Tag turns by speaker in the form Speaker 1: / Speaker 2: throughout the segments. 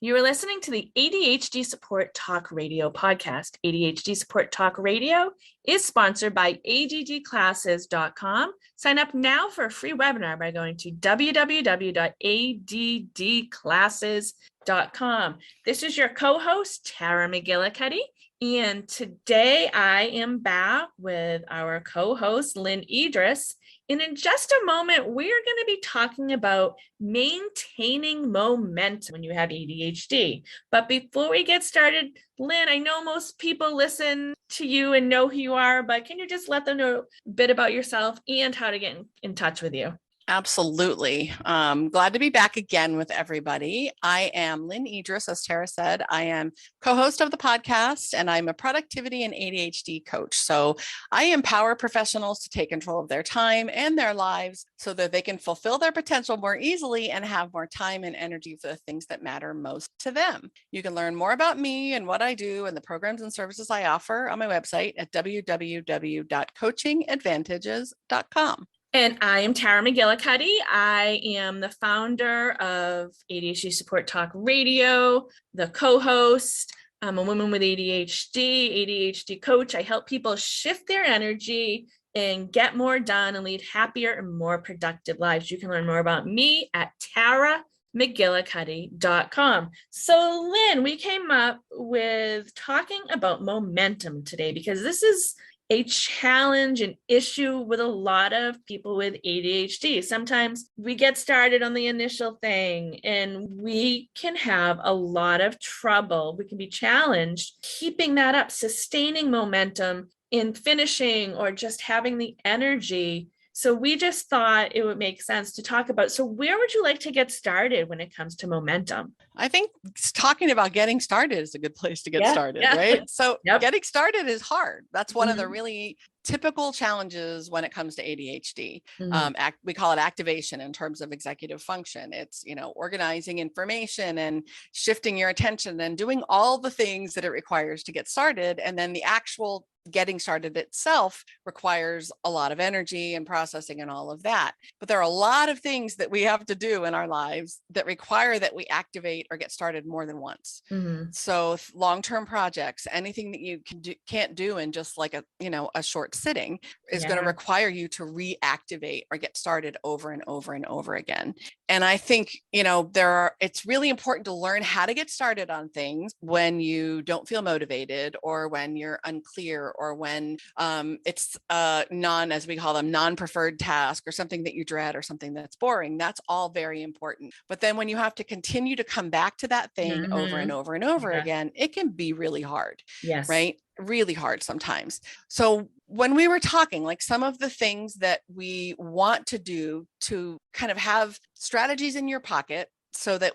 Speaker 1: You are listening to the ADHD Support Talk Radio podcast. ADHD Support Talk Radio is sponsored by addclasses.com. Sign up now for a free webinar by going to www.addclasses.com. This is your co-host, Tara McGillicuddy, and today I am back with our co-host, Lynne Edris. And in just a moment, we're going to be talking about maintaining momentum when you have ADHD. But before we get started, Lynne, I know most people listen to you and know who you are, but can you just let them know a bit about yourself and how to get in touch with you?
Speaker 2: Absolutely. Glad to be back again with everybody. I am Lynne Edris, as Tara said. I am co-host of the podcast, and I'm a productivity and ADHD coach. So I empower professionals to take control of their time and their lives so that they can fulfill their potential more easily and have more time and energy for the things that matter most to them. You can learn more about me and what I do and the programs and services I offer on my website at www.coachingadvantages.com.
Speaker 1: And I am Tara McGillicuddy. I am the founder of ADHD Support Talk Radio, the co-host. I'm a woman with ADHD coach. I help people shift their energy and get more done and lead happier and more productive lives. You can learn more about me at taramcgillicuddy.com. So Lynne, we came up with talking about momentum today because this is a challenge, an issue with a lot of people with ADHD. Sometimes we get started on the initial thing and we can have a lot of trouble. We can be challenged keeping that up, sustaining momentum in finishing or just having the energy. So we just thought it would make sense to talk about. So where would you like to get started when it comes to momentum?
Speaker 2: I think talking about getting started is a good place to get started, right? So getting started is hard. That's one of the really typical challenges when it comes to ADHD. We call it activation in terms of executive function. It's, organizing information and shifting your attention and doing all the things that it requires to get started. And then the actual getting started itself requires a lot of energy and processing and all of that. But there are a lot of things that we have to do in our lives that require that we activate or get started more than once. So long-term projects, anything that you can't do in just like a short sitting is going to require you to reactivate or get started over and over and over again. And I think, it's really important to learn how to get started on things when you don't feel motivated or when you're unclear or when it's as we call them, non-preferred task or something that you dread or something that's boring. That's all very important. But then when you have to continue to come back to that thing over and over and over again, it can be really hard, right? Really hard sometimes. So when we were talking, like some of the things that we want to do to kind of have strategies in your pocket so that,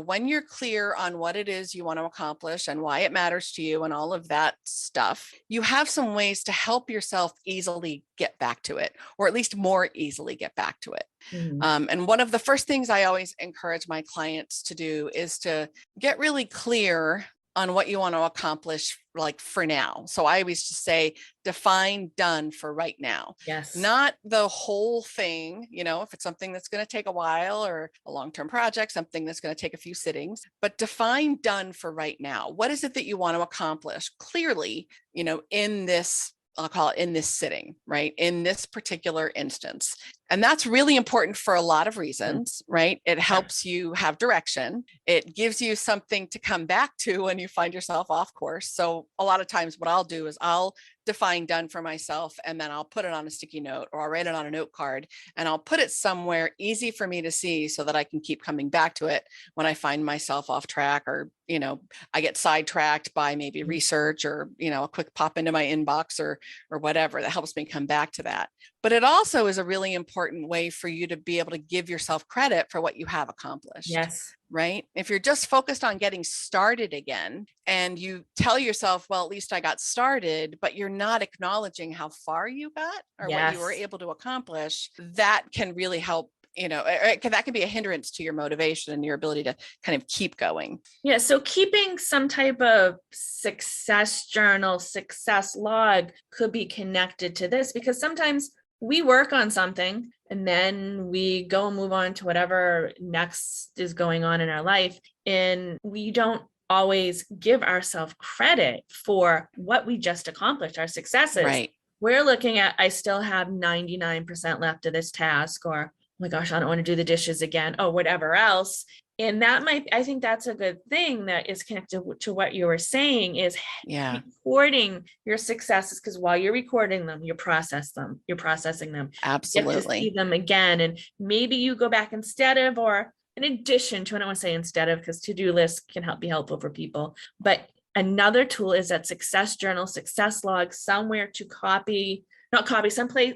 Speaker 2: when you're clear on what it is you want to accomplish and why it matters to you and all of that stuff, you have some ways to help yourself easily get back to it, or at least more easily get back to it. And one of the first things I always encourage my clients to do is to get really clear on what you want to accomplish, like for now. So I always just say, define done for right now.
Speaker 1: Yes.
Speaker 2: Not the whole thing, if it's something that's going to take a while or a long-term project, something that's going to take a few sittings, but define done for right now. What is it that you want to accomplish clearly, in this, I'll call it in this sitting, right? In this particular instance. And that's really important for a lot of reasons, right? It helps you have direction. It gives you something to come back to when you find yourself off course. So a lot of times what I'll do is I'll define done for myself, and then I'll put it on a sticky note or I'll write it on a note card and I'll put it somewhere easy for me to see so that I can keep coming back to it when I find myself off track or, I get sidetracked by maybe research or, a quick pop into my inbox or whatever that helps me come back to that. But it also is a really important way for you to be able to give yourself credit for what you have accomplished.
Speaker 1: Yes.
Speaker 2: Right? If you're just focused on getting started again and you tell yourself, well, at least I got started, but you're not acknowledging how far you got or what you were able to accomplish, that can really help. That can be a hindrance to your motivation and your ability to kind of keep going.
Speaker 1: Yeah. So keeping some type of success journal, success log could be connected to this, because sometimes we work on something and then we go and move on to whatever next is going on in our life. And we don't always give ourselves credit for what we just accomplished, our successes.
Speaker 2: Right.
Speaker 1: We're looking at, I still have 99% left of this task, or, oh my gosh, I don't want to do the dishes again, or whatever else. And I think that's a good thing that is connected to what you were saying, is recording your successes, because while you're recording them, you're processing them.
Speaker 2: Absolutely.
Speaker 1: You have to see them again. And maybe you go back instead of, or in addition to, I don't want to say instead of, because to-do lists can be helpful for people, but another tool is that success journal, success log, somewhere to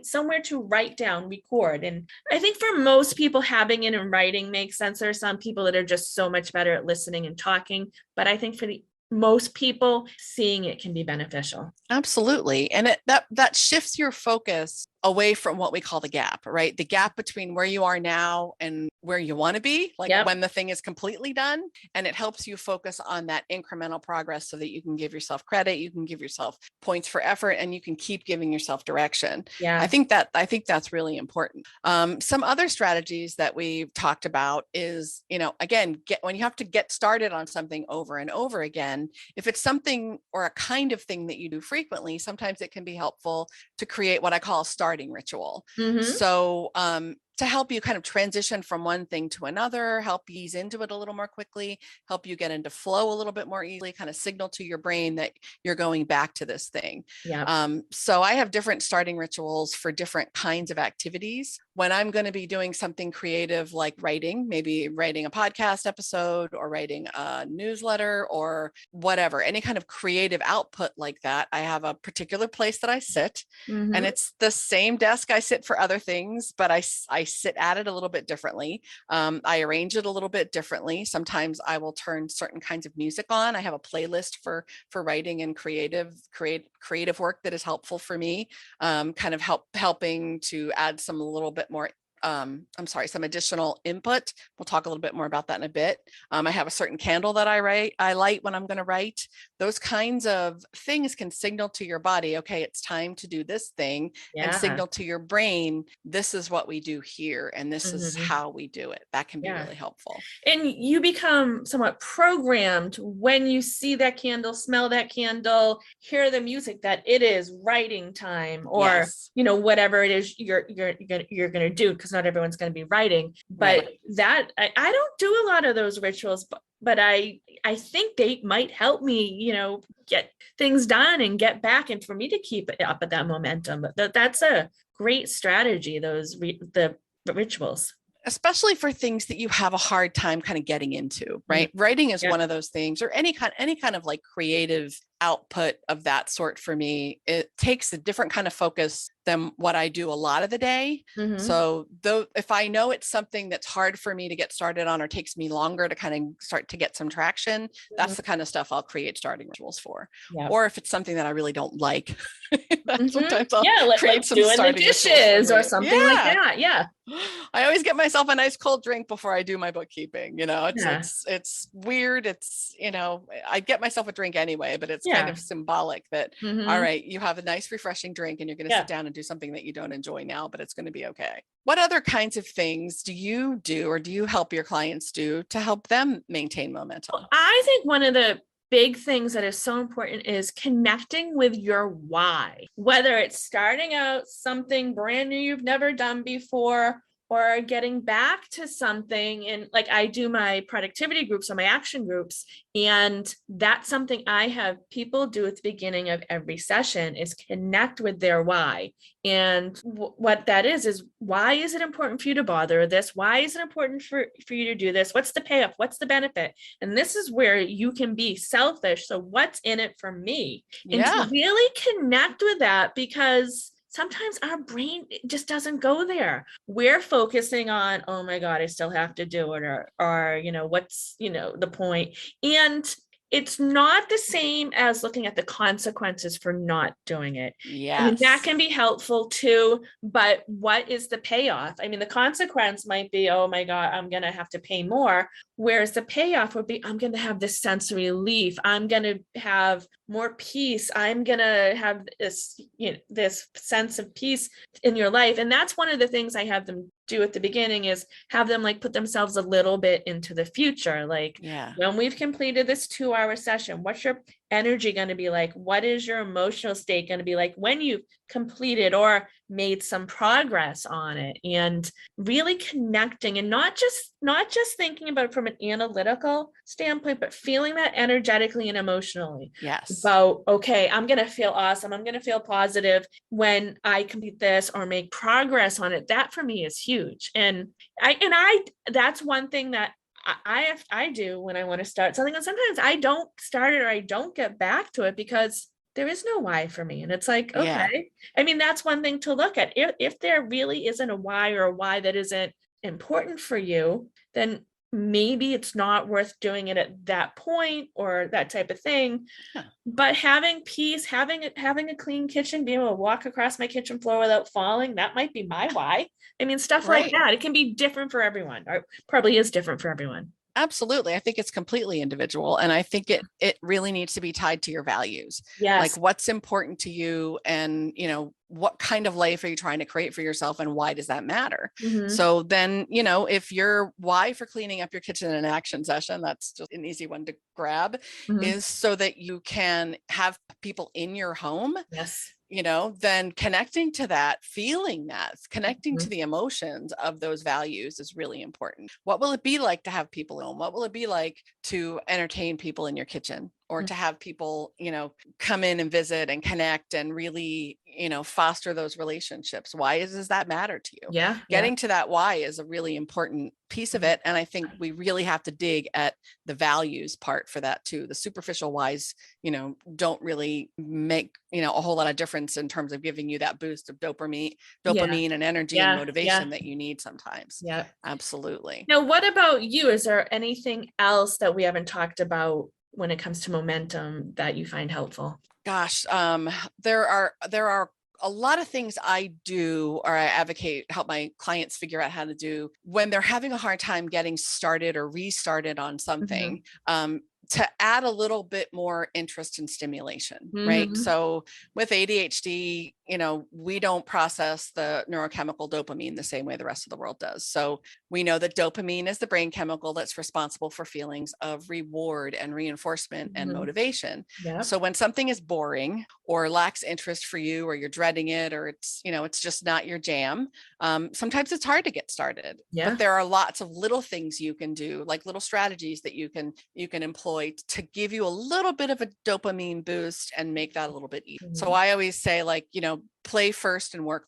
Speaker 1: somewhere to write down, record. And I think for most people, having it in writing makes sense. There are some people that are just so much better at listening and talking, but I think for most people, seeing it can be beneficial.
Speaker 2: Absolutely. And that shifts your focus away from what we call the gap, right? The gap between where you are now and where you want to be, like when the thing is completely done. And it helps you focus on that incremental progress so that you can give yourself credit, you can give yourself points for effort, and you can keep giving yourself direction.
Speaker 1: Yeah.
Speaker 2: I think that's really important. Some other strategies that we've talked about is, again, when you have to get started on something over and over again, if it's something or a kind of thing that you do frequently, sometimes it can be helpful to create what I call a starting ritual.
Speaker 1: Mm-hmm.
Speaker 2: So, to help you kind of transition from one thing to another, help ease into it a little more quickly, help you get into flow a little bit more easily, kind of signal to your brain that you're going back to this thing.
Speaker 1: Yeah.
Speaker 2: So I have different starting rituals for different kinds of activities. When I'm going to be doing something creative like writing, maybe writing a podcast episode or writing a newsletter or whatever, any kind of creative output like that, I have a particular place that I sit, and it's the same desk I sit for other things, but I sit at it a little bit differently. I arrange it a little bit differently. Sometimes I will turn certain kinds of music on. I have a playlist for writing and creative work that is helpful for me, kind of helping to add some a little bit more some additional input. We'll talk a little bit more about that in a bit. I have a certain candle that I light when I'm going to write. Those kinds of things can signal to your body, okay, it's time to do this thing, and signal to your brain, this is what we do here, and this is how we do it. That can be really helpful.
Speaker 1: And you become somewhat programmed when you see that candle, smell that candle, hear the music, that it is writing time, or whatever it is you're going to do, because not everyone's going to be writing. But that I don't do a lot of those rituals, but I think they might help me, get things done and get back, and for me to keep it up at that momentum. But that's a great strategy, the rituals.
Speaker 2: Especially for things that you have a hard time kind of getting into, right? Writing is one of those things, or any kind of like creative output of that sort. For me, it takes a different kind of focus than what I do a lot of the day. So though, if I know it's something that's hard for me to get started on, or takes me longer to kind of start to get some traction, that's the kind of stuff I'll create starting rituals for. Or if it's something that I really don't like, sometimes I'll create some
Speaker 1: doing the dishes or something like that. Yeah.
Speaker 2: I always get myself a nice cold drink before I do my bookkeeping. It's weird. It's, I get myself a drink anyway, but it's kind of symbolic that, all right, you have a nice refreshing drink and you're going to sit down and do something that you don't enjoy now, but it's going to be okay. What other kinds of things do you do, or do you help your clients do to help them maintain momentum?
Speaker 1: I think one of the big things that is so important is connecting with your why, whether it's starting out something brand new you've never done before, or getting back to something. And like, I do my productivity groups or my action groups, and that's something I have people do at the beginning of every session, is connect with their why. And what that is why is it important for you to bother this? Why is it important for you to do this? What's the payoff? What's the benefit? And this is where you can be selfish. So what's in it for me? And to really connect with that, because sometimes our brain just doesn't go there. We're focusing on, oh my God, I still have to do it, or what's, the point. And it's not the same as looking at the consequences for not doing it. I mean, that can be helpful too, but what is the payoff? I mean, the consequence might be, oh my God, I'm going to have to pay more. Whereas the payoff would be, I'm going to have this sense of relief. I'm going to have more peace. I'm going to have this, this sense of peace in your life. And that's one of the things I have them do at the beginning, is have them like put themselves a little bit into the future. Like, when we've completed this 2-hour session, what's your energy going to be like? What is your emotional state going to be like when you've completed or made some progress on it? And really connecting, and not just thinking about it from an analytical standpoint, but feeling that energetically and emotionally.
Speaker 2: Yes.
Speaker 1: About, okay, I'm going to feel awesome. I'm going to feel positive when I complete this or make progress on it. That for me is huge. And I that's one thing that I do when I want to start something. And sometimes I don't start it, or I don't get back to it because there is no why for me. And it's like, okay. I mean, that's one thing to look at. If there really isn't a why, or a why that isn't important for you, then maybe it's not worth doing it at that point, or that type of thing. But having peace, having a clean kitchen, being able to walk across my kitchen floor without falling, that might be my why. I mean, stuff like that. It can be different for everyone, or probably is different for everyone.
Speaker 2: Absolutely. I think it's completely individual. And I think it really needs to be tied to your values.
Speaker 1: Yes.
Speaker 2: Like, what's important to you, and, what kind of life are you trying to create for yourself, and why does that matter? Mm-hmm. So then, if your why for cleaning up your kitchen in an action session, that's just an easy one to grab, is so that you can have people in your home.
Speaker 1: Yes.
Speaker 2: Then connecting to that, feeling that, connecting to the emotions of those values is really important. What will it be like to have people in? What will it be like to entertain people in your kitchen, or to have people, come in and visit and connect and really, foster those relationships? Why does that matter to you?
Speaker 1: Yeah.
Speaker 2: Getting to that why is a really important piece of it. And I think we really have to dig at the values part for that too. The superficial whys, don't really make, a whole lot of difference in terms of giving you that boost of dopamine and energy and motivation that you need sometimes. Yeah, absolutely.
Speaker 1: Now, what about you? Is there anything else that we haven't talked about when it comes to momentum that you find helpful?
Speaker 2: Gosh, there are a lot of things I do, or I advocate, help my clients figure out how to do when they're having a hard time getting started or restarted on something. To add a little bit more interest and stimulation, right? So with ADHD, we don't process the neurochemical dopamine the same way the rest of the world does. So we know that dopamine is the brain chemical that's responsible for feelings of reward and reinforcement and motivation. Yep. So when something is boring or lacks interest for you, or you're dreading it, or it's, it's just not your jam, sometimes it's hard to get started. Yeah. But there are lots of little things you can do, like little strategies that you can employ to give you a little bit of a dopamine boost and make that a little bit easier. So I always say, like, play first and work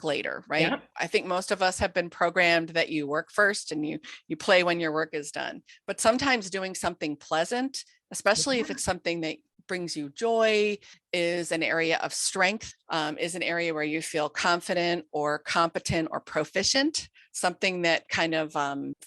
Speaker 2: later, right? Yep. I think most of us have been programmed that you work first and you play when your work is done. But sometimes doing something pleasant, especially if it's something that brings you joy, is an area of strength, is an area where you feel confident or competent or proficient, something that kind of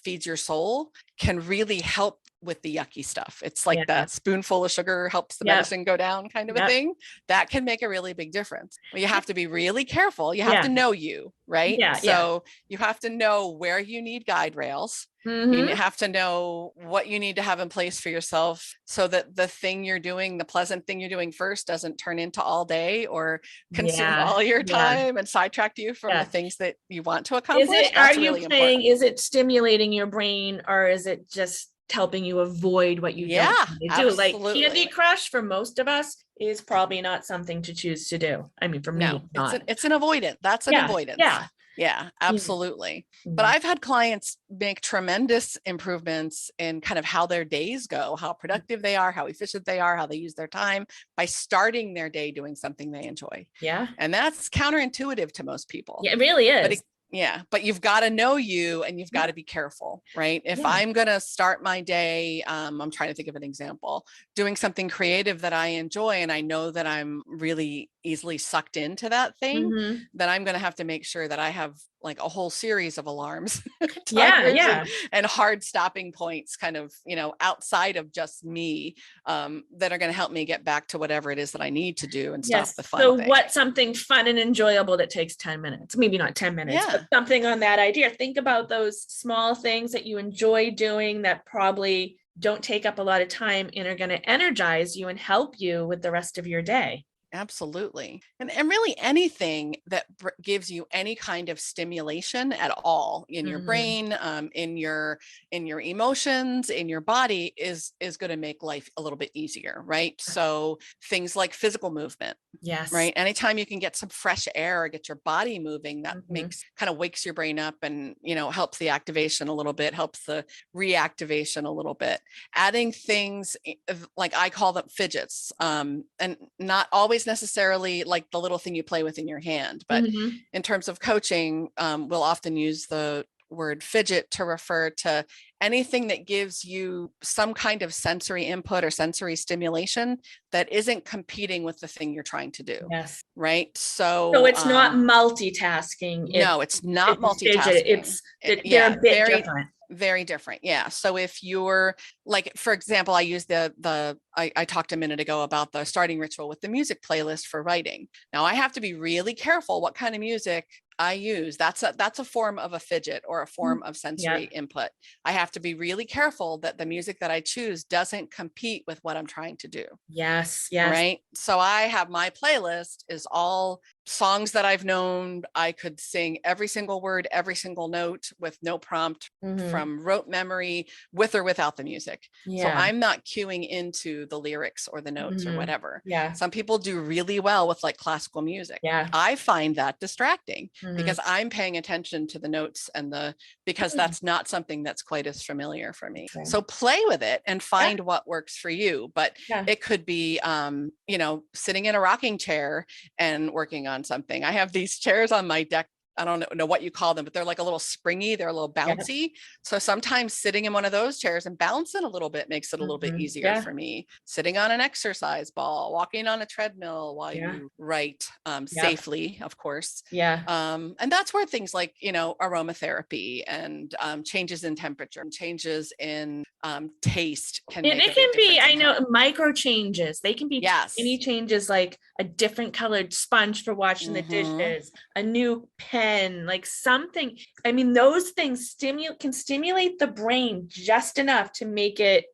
Speaker 2: feeds your soul, can really help with the yucky stuff. It's like that spoonful of sugar helps the medicine go down kind of a thing. That can make a really big difference. Well, you have to be really careful. You have to know you, right? So you have to know where you need guide rails. You have to know what you need to have in place for yourself, so that the thing you're doing, the pleasant thing you're doing first, doesn't turn into all day or consume all your time and sidetrack you from the things that you want to accomplish.
Speaker 1: Is it stimulating your brain, or is it just helping you avoid what you don't want to do? Like Candy Crush, for most of us, is probably not something to choose to do. I mean, for me,
Speaker 2: it's an avoidance. That's an avoidance. Yeah, absolutely. But I've had clients make tremendous improvements in kind of how their days go, how productive they are, how efficient they are, how they use their time, by starting their day doing something they enjoy. Yeah. And that's counterintuitive to most people.
Speaker 1: Yeah, it really is.
Speaker 2: But you've got to know you, and you've got to be careful, right? If I'm going to start my day, I'm trying to think of an example, doing something creative that I enjoy, and I know that I'm really easily sucked into that thing, then I'm going to have to make sure that I have like a whole series of alarms, and hard stopping points, kind of, outside of just me, that are going to help me get back to whatever it is that I need to do and stop the fun.
Speaker 1: So what's something fun and enjoyable that takes 10 minutes, maybe not 10 minutes, but something on that idea. Think about those small things that you enjoy doing that probably don't take up a lot of time and are going to energize you and help you with the rest of your day.
Speaker 2: Absolutely. And really anything that gives you any kind of stimulation at all in your brain, in your emotions, in your body is going to make life a little bit easier, right? So things like physical movement.
Speaker 1: Yes.
Speaker 2: Right. Anytime you can get some fresh air or get your body moving, that kind of wakes your brain up and, helps the activation a little bit, helps the reactivation a little bit. Adding things like I call them fidgets, and not always necessarily like the little thing you play with in your hand, but in terms of coaching, we'll often use the word fidget to refer to anything that gives you some kind of sensory input or sensory stimulation that isn't competing with the thing you're trying to do.
Speaker 1: Yes.
Speaker 2: Right. So
Speaker 1: it's not multitasking.
Speaker 2: No, it's not multitasking.
Speaker 1: They're a bit different.
Speaker 2: Very different. Yeah. So if you're like, for example, I used I talked a minute ago about the starting ritual with the music playlist for writing. Now I have to be really careful what kind of music I use. That's a form of a fidget or a form of sensory input. I have to be really careful that the music that I choose doesn't compete with what I'm trying to do.
Speaker 1: Yes. Yes.
Speaker 2: Right. So I have my playlist is all songs that I've known. I could sing every single word, every single note with no prompt from rote memory with or without the music. Yeah. So I'm not cueing into the lyrics or the notes or whatever. Yeah. Some people do really well with like classical music. Yeah. I find that distracting because I'm paying attention to the notes and because that's not something that's quite as familiar for me. Okay. So play with it and find what works for you. But it could be, sitting in a rocking chair and working on something. I have these chairs on my deck. I don't know what you call them, but they're like a little springy. They're a little bouncy. Yeah. So sometimes sitting in one of those chairs and bouncing a little bit makes it a little bit easier for me. Sitting on an exercise ball, walking on a treadmill while you write safely, of course. Yeah. And that's where things like, aromatherapy and changes in temperature, changes in taste can make a big difference.
Speaker 1: I know micro changes. They can be any changes, like a different colored sponge for washing the dishes, a new pen, like something. I mean, those things can stimulate the brain just enough to make it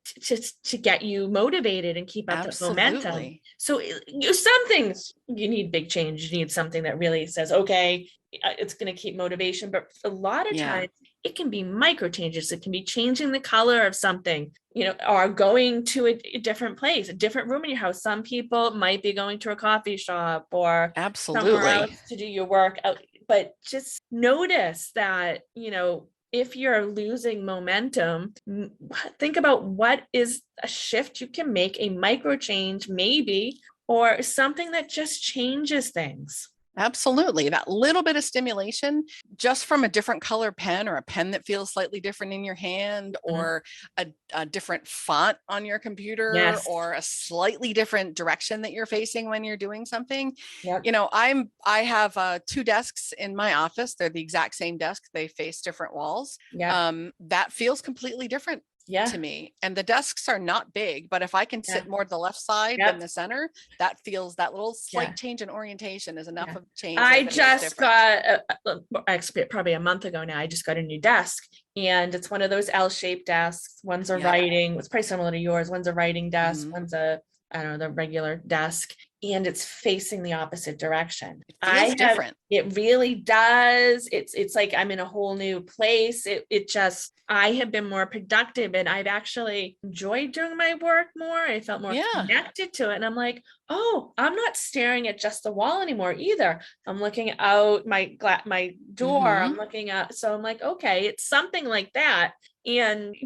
Speaker 1: to get you motivated and keep up the momentum. So some things you need big change. You need something that really says, okay, it's going to keep motivation. But a lot of times it can be micro changes. It can be changing the color of something, or going to a different place, a different room in your house. Some people might be going to a coffee shop or somewhere else to do your work. But just notice that, if you're losing momentum, think about what is a shift you can make, a micro change maybe, or something that just changes things.
Speaker 2: Absolutely. That little bit of stimulation just from a different color pen or a pen that feels slightly different in your hand or a different font on your computer or a slightly different direction that you're facing when you're doing something. Yep. I have 2 desks in my office. They're the exact same desk. They face different walls. Yep. That feels completely different to me. And the desks are not big, but if I can sit more to the left side than the center, that little slight change in orientation is enough of change.
Speaker 1: I just got, probably a month ago now, I just got a new desk, and it's one of those L-shaped desks. One's a writing, it's pretty similar to yours. One's a writing desk, one's the regular desk, and it's facing the opposite direction.
Speaker 2: It feels different.
Speaker 1: It really does. It's like I'm in a whole new place. I have been more productive, and I've actually enjoyed doing my work more. I felt more connected to it. And I'm like, oh, I'm not staring at just the wall anymore either. I'm looking out my door. I'm looking out. So I'm like, okay, it's something like that. And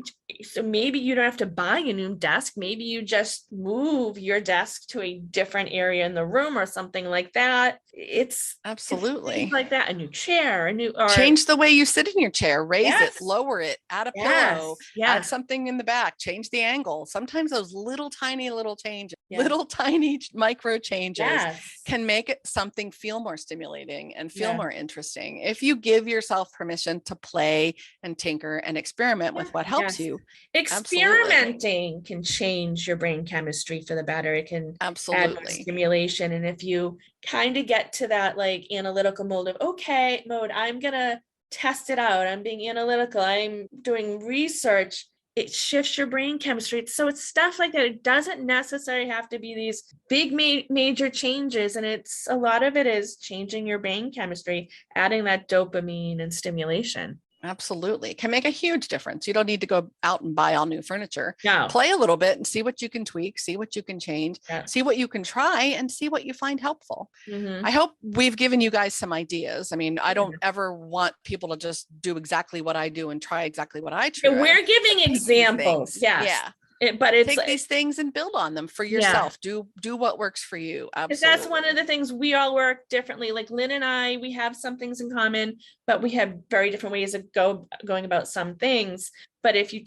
Speaker 1: so maybe you don't have to buy a new desk. Maybe you just move your desk to a different area in the room or something like that. It's
Speaker 2: absolutely
Speaker 1: like that. A new chair,
Speaker 2: change the way you sit in your chair, raise it, lower it, add a pillow, add something in the back, change the angle. Sometimes those little tiny changes, little tiny micro changes can make something feel more stimulating and feel more interesting. If you give yourself permission to play and tinker and experiment with what helps you.
Speaker 1: Experimenting can change your brain chemistry for the better. It can add more stimulation. And if you kind of get to that like analytical mode, I'm gonna test it out. I'm being analytical. I'm doing research. it shifts your brain chemistry. So it's stuff like that. It doesn't necessarily have to be these big major changes. And it's a lot of it is changing your brain chemistry, adding that dopamine and stimulation.
Speaker 2: Absolutely. It can make a huge difference. You don't need to go out and buy all new furniture.
Speaker 1: No.
Speaker 2: Play a little bit and see what you can tweak, see what you can change, see what you can try, and see what you find helpful. I hope we've given you guys some ideas. I mean, I don't ever want people to just do exactly what I do and try exactly what I try.
Speaker 1: We're giving examples. Yes.
Speaker 2: Yeah.
Speaker 1: But it's
Speaker 2: take these things and build on them for yourself. Do what works for you. Absolutely.
Speaker 1: That's one of the things. We all work differently. Like Lynn and I, we have some things in common, but we have very different ways of going about some things. But if you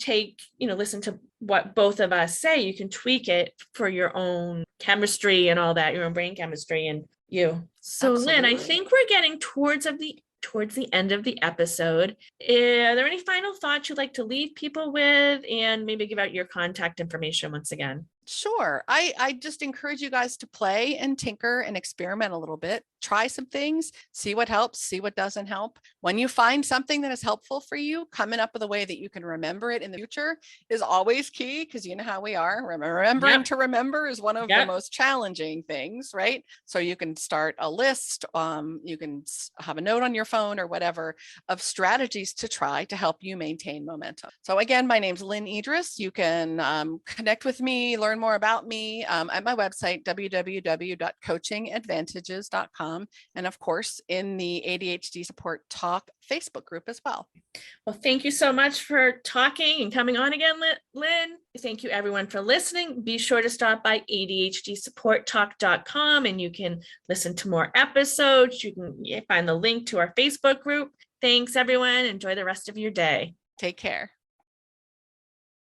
Speaker 1: listen to what both of us say, you can tweak it for your own chemistry and all that, your own brain chemistry and you. So absolutely. Lynn, I think we're getting towards the end of the episode. Are there any final thoughts you'd like to leave people with, and maybe give out your contact information once again?
Speaker 2: Sure. I just encourage you guys to play and tinker and experiment a little bit. Try some things, see what helps, see what doesn't help. When you find something that is helpful for you, coming up with a way that you can remember it in the future is always key, because you know how we are. Remembering to remember is one of the most challenging things, right? So you can start a list, you can have a note on your phone or whatever of strategies to try to help you maintain momentum. So again, my name's Lynne Edris. You can connect with me, learn more about me at my website, www.coachingadvantages.com. And of course, in the ADHD Support Talk Facebook group as well.
Speaker 1: Well, thank you so much for talking and coming on again, Lynn. Thank you everyone for listening. Be sure to stop by ADHDsupporttalk.com and you can listen to more episodes. You can find the link to our Facebook group. Thanks everyone. Enjoy the rest of your day.
Speaker 2: Take care.